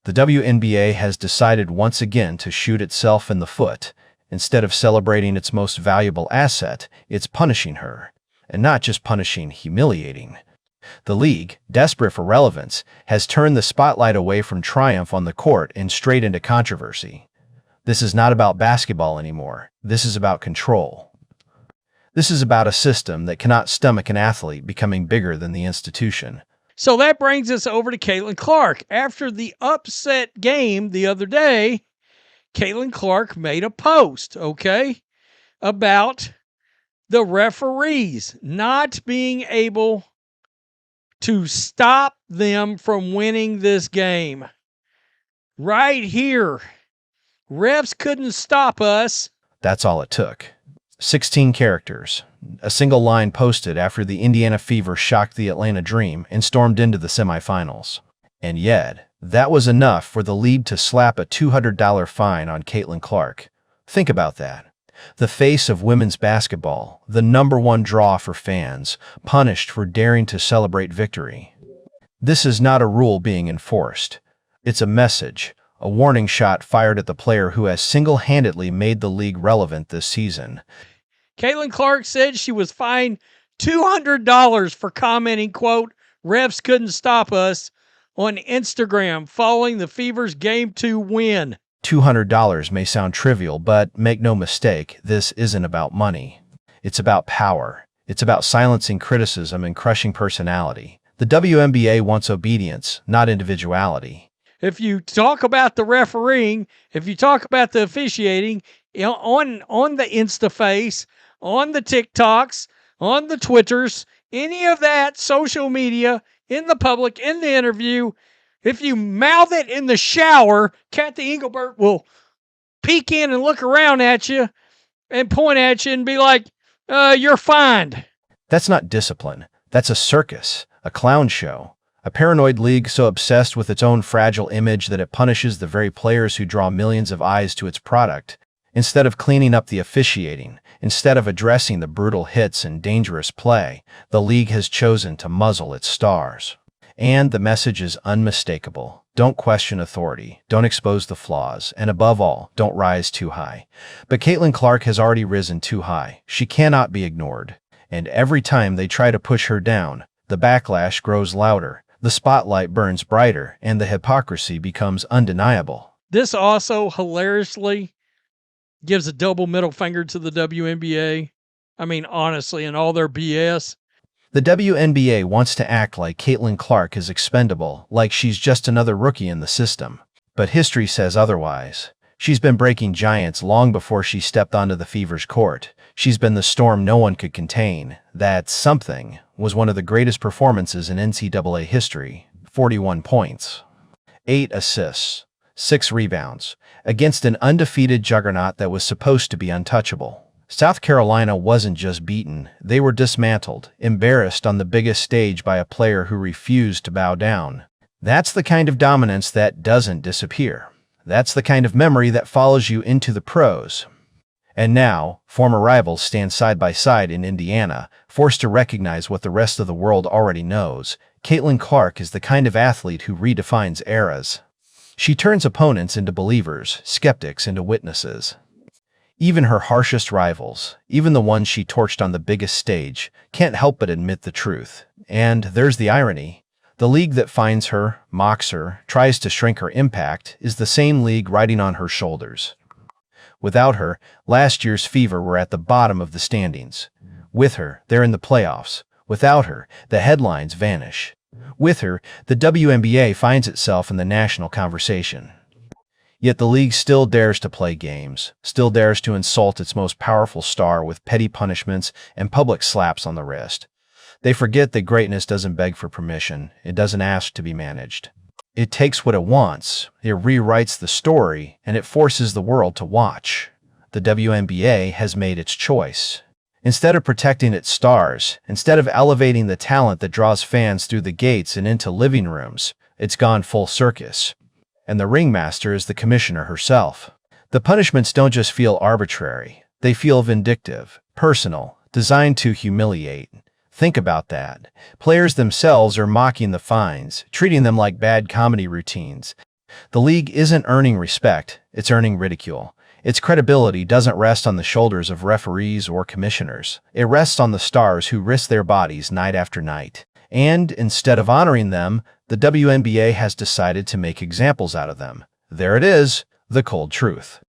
The WNBA has decided once again to shoot itself in the foot. Instead of celebrating its most valuable asset, it's punishing her. And not just punishing, humiliating. The league, desperate for relevance, has turned the spotlight away from triumph on the court and straight into controversy. This is not about basketball anymore. This is about control. This is about a system that cannot stomach an athlete becoming bigger than the institution. So that brings us over to Caitlin Clark. After the upset game the other day, Caitlin Clark made a post, about the referees not being able to stop them from winning this game. Right here. Refs couldn't stop us. That's all it took. 16 characters. A single line posted after the Indiana Fever shocked the Atlanta Dream and stormed into the semifinals. And yet, that was enough for the league to slap a $200 fine on Caitlin Clark. Think about that. The face of women's basketball, the #1 draw for fans, punished for daring to celebrate victory. This is not a rule being enforced. It's a message, a warning shot fired at the player who has single-handedly made the league relevant this season. Caitlin Clark said she was fined $200 for commenting, quote, "Refs couldn't stop us," on Instagram following the Fever's Game 2 win. $200 may sound trivial, but make no mistake, this isn't about money. It's about power. It's about silencing criticism and crushing personality. The WNBA wants obedience, not individuality. If you talk about the refereeing, if you talk about the officiating, on the InstaFace, on the TikToks, on the Twitters, any of that social media, in the public, in the interview, if you mouth it in the shower, Kathy Engelbert will peek in and look around at you and point at you and be like, you're fined. That's not discipline. That's a circus, a clown show, a paranoid league so obsessed with its own fragile image that it punishes the very players who draw millions of eyes to its product. Instead of cleaning up the officiating, instead of addressing the brutal hits and dangerous play, the league has chosen to muzzle its stars. And the message is unmistakable. Don't question authority, don't expose the flaws, and above all, don't rise too high. But Caitlin Clark has already risen too high. She cannot be ignored. And every time they try to push her down, the backlash grows louder, the spotlight burns brighter, and the hypocrisy becomes undeniable. This also hilariously gives a double middle finger to the WNBA. I mean, honestly, in all their BS. The WNBA wants to act like Caitlin Clark is expendable, like she's just another rookie in the system. But history says otherwise. She's been breaking giants long before she stepped onto the Fever's court. She's been the storm no one could contain. That something was one of the greatest performances in NCAA history. 41 points, 8 assists, 6 rebounds, against an undefeated juggernaut that was supposed to be untouchable. South Carolina wasn't just beaten, they were dismantled, embarrassed on the biggest stage by a player who refused to bow down. That's the kind of dominance that doesn't disappear. That's the kind of memory that follows you into the pros. And now, former rivals stand side by side in Indiana, forced to recognize what the rest of the world already knows. Caitlin Clark is the kind of athlete who redefines eras. She turns opponents into believers, skeptics into witnesses. Even her harshest rivals, even the ones she torched on the biggest stage, can't help but admit the truth. And there's the irony. The league that finds her, mocks her, tries to shrink her impact, is the same league riding on her shoulders. Without her, last year's Fever were at the bottom of the standings. With her, they're in the playoffs. Without her, the headlines vanish. With her, the WNBA finds itself in the national conversation. Yet the league still dares to play games, still dares to insult its most powerful star with petty punishments and public slaps on the wrist. They forget that greatness doesn't beg for permission, it doesn't ask to be managed. It takes what it wants, it rewrites the story, and it forces the world to watch. The WNBA has made its choice. Instead of protecting its stars, instead of elevating the talent that draws fans through the gates and into living rooms, it's gone full circus. And the ringmaster is the commissioner herself. The punishments don't just feel arbitrary. They feel vindictive, personal, designed to humiliate. Think about that. Players themselves are mocking the fines, treating them like bad comedy routines. The league isn't earning respect, it's earning ridicule. Its credibility doesn't rest on the shoulders of referees or commissioners. It rests on the stars who risk their bodies night after night. And instead of honoring them, the WNBA has decided to make examples out of them. There it is, the cold truth.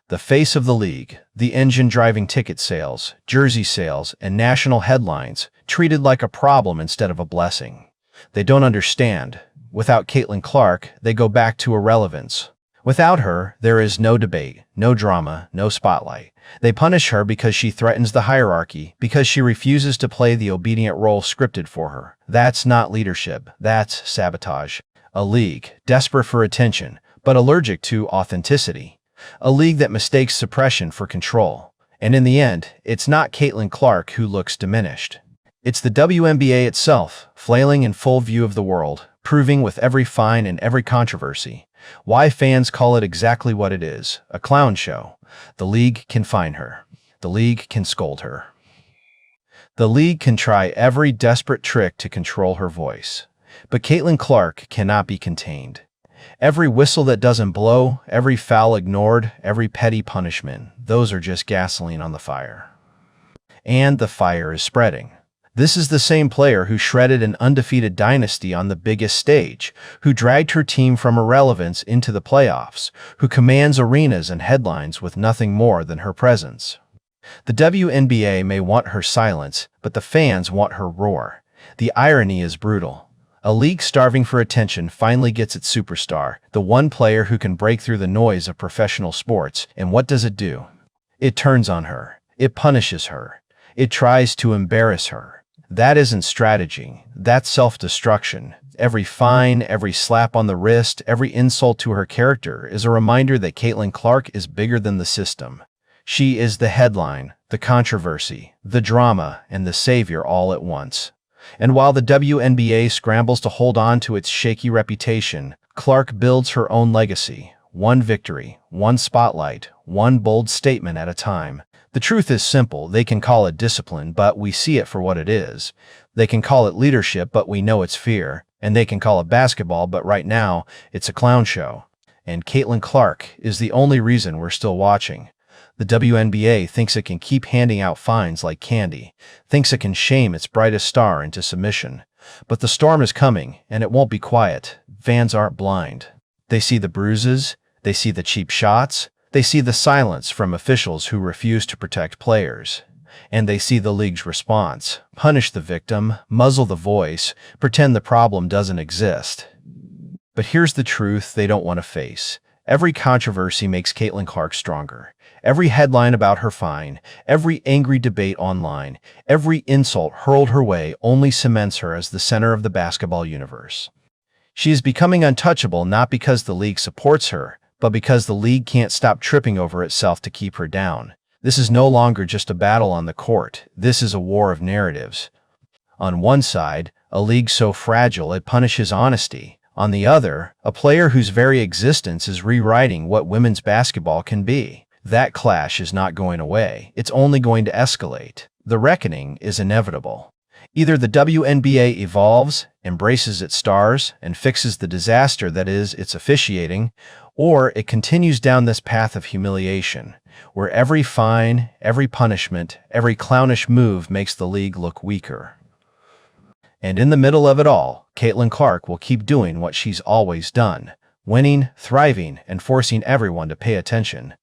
The face of the league, the engine driving ticket sales, jersey sales, and national headlines, treated like a problem instead of a blessing. They don't understand. Without Caitlin Clark, they go back to irrelevance. Without her, there is no debate, no drama, no spotlight. They punish her because she threatens the hierarchy, because she refuses to play the obedient role scripted for her. That's not leadership, that's sabotage. A league, desperate for attention, but allergic to authenticity. A league that mistakes suppression for control. And in the end, it's not Caitlin Clark who looks diminished. It's the WNBA itself, flailing in full view of the world, proving with every fine and every controversy why fans call it exactly what it is, a clown show. The league can fine her. The league can scold her. The league can try every desperate trick to control her voice. But Caitlin Clark cannot be contained. Every whistle that doesn't blow, every foul ignored, every petty punishment, those are just gasoline on the fire. And the fire is spreading. This is the same player who shredded an undefeated dynasty on the biggest stage, who dragged her team from irrelevance into the playoffs, who commands arenas and headlines with nothing more than her presence. The WNBA may want her silence, but the fans want her roar. The irony is brutal. A league starving for attention finally gets its superstar, the one player who can break through the noise of professional sports, and what does it do? It turns on her. It punishes her. It tries to embarrass her. That isn't strategy, that's self-destruction. Every fine, every slap on the wrist, every insult to her character is a reminder that Caitlin Clark is bigger than the system. She is the headline, the controversy, the drama, and the savior all at once. And while the WNBA scrambles to hold on to its shaky reputation, Clark builds her own legacy, one victory, one spotlight, one bold statement at a time. The truth is simple. They can call it discipline, but we see it for what it is. They can call it leadership, but we know it's fear. And they can call it basketball, but right now, it's a clown show. And Caitlin Clark is the only reason we're still watching. The WNBA thinks it can keep handing out fines like candy, thinks it can shame its brightest star into submission. But the storm is coming, and it won't be quiet. Fans aren't blind. They see the bruises, they see the cheap shots, they see the silence from officials who refuse to protect players. And they see the league's response. Punish the victim, muzzle the voice, pretend the problem doesn't exist. But here's the truth they don't want to face. Every controversy makes Caitlin Clark stronger. Every headline about her fine, every angry debate online, every insult hurled her way only cements her as the center of the basketball universe. She is becoming untouchable not because the league supports her, but because the league can't stop tripping over itself to keep her down. This is no longer just a battle on the court. This is a war of narratives. On one side, a league so fragile it punishes honesty. On the other, a player whose very existence is rewriting what women's basketball can be. That clash is not going away. It's only going to escalate. The reckoning is inevitable. Either the WNBA evolves, embraces its stars, and fixes the disaster that is its officiating, or it continues down this path of humiliation, where every fine, every punishment, every clownish move makes the league look weaker. And in the middle of it all, Caitlin Clark will keep doing what she's always done, winning, thriving, and forcing everyone to pay attention.